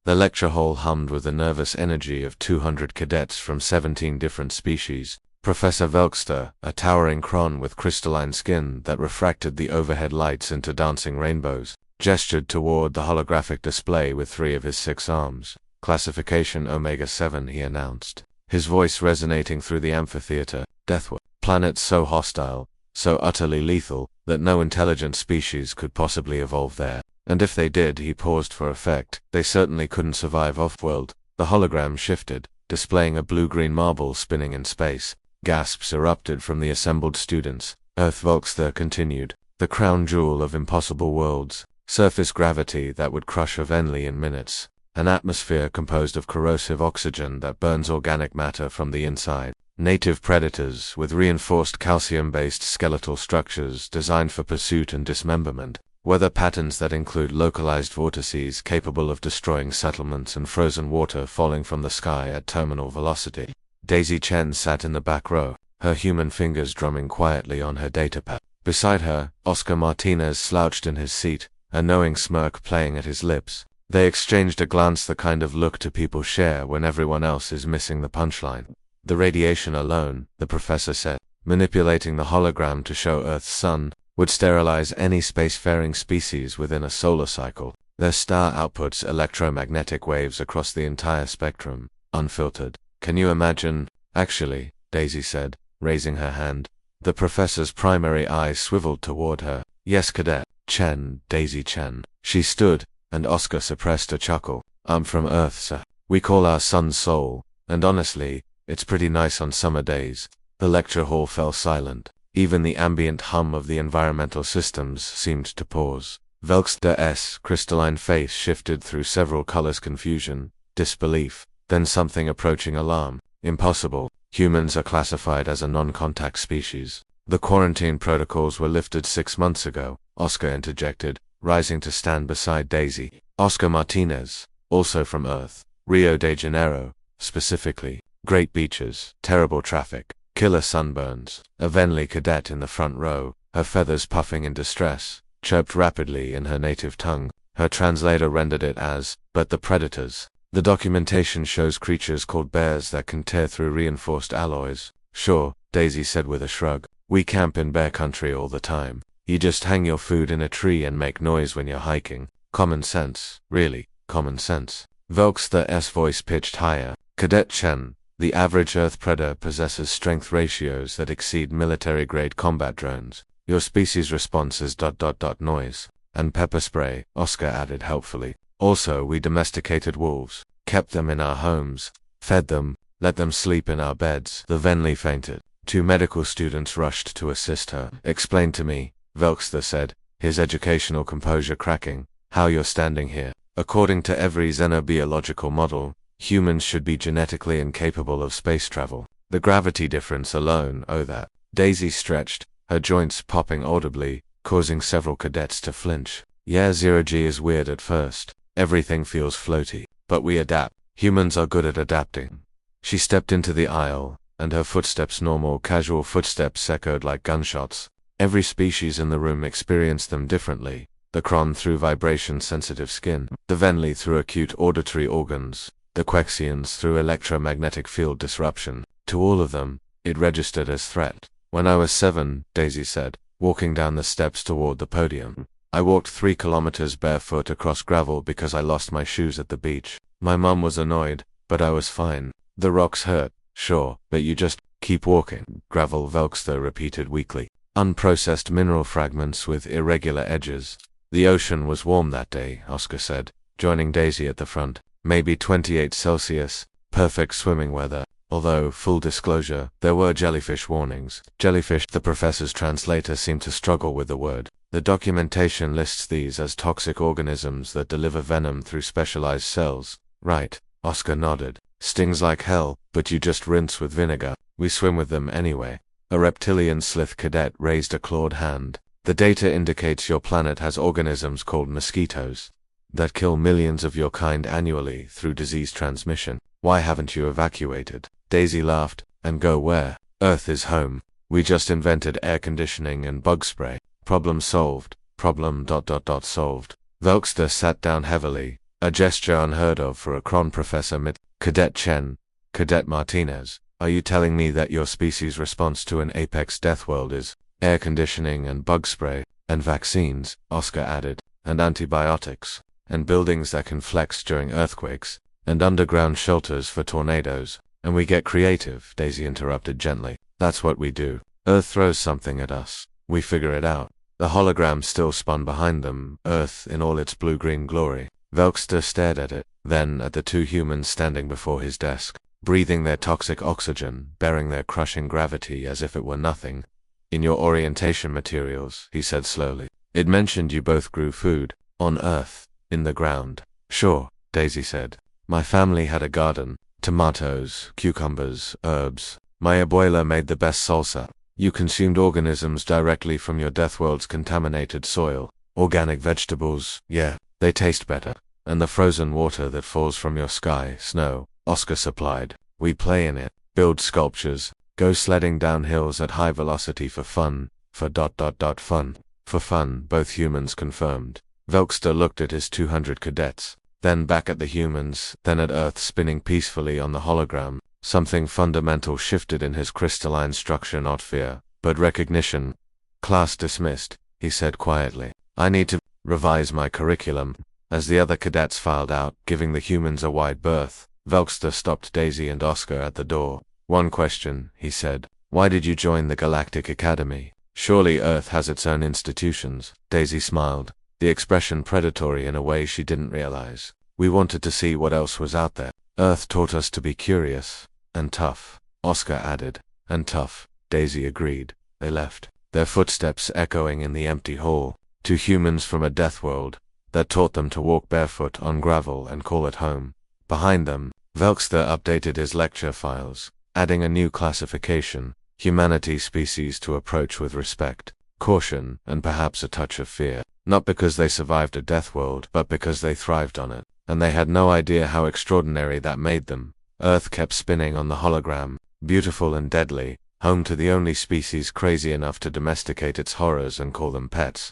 The lecture hall hummed with the nervous energy of 200 cadets from 17 different species. Professor Velkster, a towering cron with crystalline skin that refracted the overhead lights into dancing rainbows, gestured toward the holographic display with 3 of his 6 arms. Classification Omega-7, he announced, his voice resonating through the amphitheater. Deathworld. Planets so hostile, so utterly lethal, that no intelligent species could possibly evolve there. And if they did, he paused for effect, they certainly couldn't survive off-world. The hologram shifted, displaying a blue-green marble spinning in space. Gasps erupted from the assembled students. Earth Volkster continued, the crown jewel of impossible worlds, surface gravity that would crush a Venli in minutes, an atmosphere composed of corrosive oxygen that burns organic matter from the inside, native predators with reinforced calcium-based skeletal structures designed for pursuit and dismemberment, weather patterns that include localized vortices capable of destroying settlements and frozen water falling from the sky at terminal velocity. Daisy Chen sat in the back row, her human fingers drumming quietly on her datapad. Beside her, Oscar Martinez slouched in his seat, a knowing smirk playing at his lips. They exchanged a glance, the kind of look two people share when everyone else is missing the punchline. The radiation alone, the professor said, manipulating the hologram to show Earth's sun, would sterilize any spacefaring species within a solar cycle. Their star outputs electromagnetic waves across the entire spectrum, unfiltered. Can you imagine? Actually, Daisy said, raising her hand. The professor's primary eye swiveled toward her. Yes, Cadet Chen, Daisy Chen. She stood, and Oscar suppressed a chuckle. I'm from Earth, sir. We call our sun Sol, and honestly, it's pretty nice on summer days. The lecture hall fell silent. Even the ambient hum of the environmental systems seemed to pause. Velkster's crystalline face shifted through several colors: confusion, disbelief, then something approaching alarm. Impossible. Humans are classified as a non-contact species. The quarantine protocols were lifted 6 months ago, Oscar interjected, rising to stand beside Daisy. Oscar Martinez, also from Earth. Rio de Janeiro, specifically. Great beaches, terrible traffic, killer sunburns. A Venli cadet in the front row, her feathers puffing in distress, chirped rapidly in her native tongue. Her translator rendered it as, but the predators. The documentation shows creatures called bears that can tear through reinforced alloys. Sure, Daisy said with a shrug. We camp in bear country all the time. You just hang your food in a tree and make noise when you're hiking. Common sense, really, common sense. Velkster's voice pitched higher. Cadet Chen, the average Earth predator possesses strength ratios that exceed military-grade combat drones. Your species' response is ... noise. And pepper spray, Oscar added helpfully. Also, we domesticated wolves, kept them in our homes, fed them, let them sleep in our beds. The Venli fainted. 2 medical students rushed to assist her. Explain to me, Velkster said, his educational composure cracking, how you're standing here. According to every xenobiological model, humans should be genetically incapable of space travel. The gravity difference alone, oh that. Daisy stretched, her joints popping audibly, causing several cadets to flinch. Yeah, 0G is weird at first. Everything feels floaty. But we adapt. Humans are good at adapting. She stepped into the aisle, and her footsteps, normal, casual footsteps, echoed like gunshots. Every species in the room experienced them differently. The Kron through vibration-sensitive skin, the Venli through acute auditory organs, the Quexians through electromagnetic field disruption. To all of them, it registered as threat. When I was 7, Daisy said, walking down the steps toward the podium, I walked 3 kilometers barefoot across gravel because I lost my shoes at the beach. My mom was annoyed, but I was fine. The rocks hurt, sure, but you just keep walking. Gravel, Velkster repeated weakly. Unprocessed mineral fragments with irregular edges. The ocean was warm that day, Oscar said, joining Daisy at the front. Maybe 28 Celsius, perfect swimming weather. Although, full disclosure, there were jellyfish warnings. Jellyfish, the professor's translator seemed to struggle with the word. The documentation lists these as toxic organisms that deliver venom through specialized cells. Right, Oscar nodded. Stings like hell, but you just rinse with vinegar. We swim with them anyway. A reptilian slith cadet raised a clawed hand. The data indicates your planet has organisms called mosquitoes that kill millions of your kind annually through disease transmission. Why haven't you evacuated? Daisy laughed. And go where? Earth is home. We just invented air conditioning and bug spray. Problem solved. Problem ... solved. Velkster sat down heavily, a gesture unheard of for a Cron Professor Cadet Chen. Cadet Martinez, are you telling me that your species' response to an apex death world is air conditioning and bug spray, and vaccines, Oscar added, and antibiotics, and buildings that can flex during earthquakes, and underground shelters for tornadoes? And we get creative, Daisy interrupted gently. That's what we do. Earth throws something at us. We figure it out. The hologram still spun behind them, Earth in all its blue-green glory. Velkster stared at it, then at the two humans standing before his desk, breathing their toxic oxygen, bearing their crushing gravity as if it were nothing. In your orientation materials, he said slowly, it mentioned you both grew food, on Earth, in the ground. Sure, Daisy said. My family had a garden, tomatoes, cucumbers, herbs. My abuela made the best salsa. You consumed organisms directly from your Deathworld's contaminated soil. Organic vegetables, yeah, they taste better. And the frozen water that falls from your sky, snow, Oscar supplied. We play in it, build sculptures, go sledding down hills at high velocity for fun, fun. For fun, both humans confirmed. Velkster looked at his 200 cadets, then back at the humans, then at Earth spinning peacefully on the hologram. Something fundamental shifted in his crystalline structure, not fear, but recognition. Class dismissed, he said quietly. I need to revise my curriculum. As the other cadets filed out, giving the humans a wide berth, Velkster stopped Daisy and Oscar at the door. One question, he said. Why did you join the Galactic Academy? Surely Earth has its own institutions. Daisy smiled, the expression predatory in a way she didn't realize. We wanted to see what else was out there. Earth taught us to be curious. And tough, Oscar added. And tough, Daisy agreed. They left, their footsteps echoing in the empty hall. Two humans from a death world that taught them to walk barefoot on gravel and call it home. Behind them, Velkster updated his lecture files, adding a new classification, humanity species to approach with respect, caution, and perhaps a touch of fear. Not because they survived a death world, but because they thrived on it. And they had no idea how extraordinary that made them. Earth kept spinning on the hologram, beautiful and deadly, home to the only species crazy enough to domesticate its horrors and call them pets.